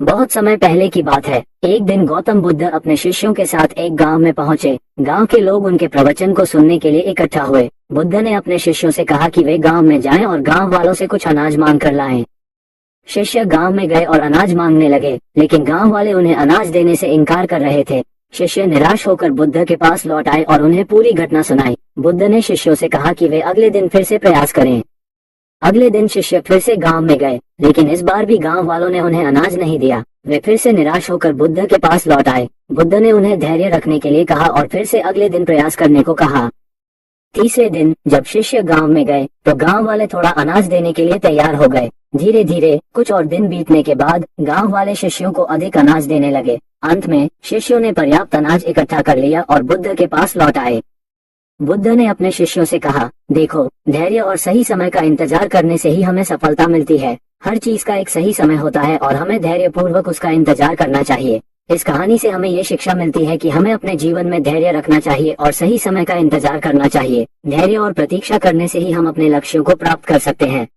बहुत समय पहले की बात है। एक दिन गौतम बुद्ध अपने शिष्यों के साथ एक गांव में पहुंचे। गांव के लोग उनके प्रवचन को सुनने के लिए इकट्ठा हुए। बुद्ध ने अपने शिष्यों से कहा कि वे गांव में जाएं और गांव वालों से कुछ अनाज मांग कर लाएं। शिष्य गांव में गए और अनाज मांगने लगे, लेकिन गांव वाले उन्हें अनाज देने से इनकार कर रहे थे। शिष्य निराश होकर बुद्ध के पास लौट आए और उन्हें पूरी घटना सुनाई। बुद्ध ने शिष्यों से कहा कि वे अगले दिन फिर से प्रयास करें। अगले दिन शिष्य फिर से गांव में गए, लेकिन इस बार भी गांव वालों ने उन्हें अनाज नहीं दिया। वे फिर से निराश होकर बुद्ध के पास लौट आए। बुद्ध ने उन्हें धैर्य रखने के लिए कहा और फिर से अगले दिन प्रयास करने को कहा। तीसरे दिन जब शिष्य गांव में गए तो गांव वाले थोड़ा अनाज देने के लिए तैयार हो गए। धीरे धीरे कुछ और दिन बीतने के बाद गांव वाले शिष्यों को अधिक अनाज देने लगे। अंत में शिष्यों ने पर्याप्त अनाज इकट्ठा कर लिया और बुद्ध के पास लौट आए। बुद्ध ने अपने शिष्यों से कहा, देखो, धैर्य और सही समय का इंतजार करने से ही हमें सफलता मिलती है। हर चीज का एक सही समय होता है और हमें धैर्य पूर्वक उसका इंतजार करना चाहिए। इस कहानी से हमें ये शिक्षा मिलती है कि हमें अपने जीवन में धैर्य रखना चाहिए और सही समय का इंतजार करना चाहिए। धैर्य और प्रतीक्षा करने से ही हम अपने लक्ष्यों को प्राप्त कर सकते हैं।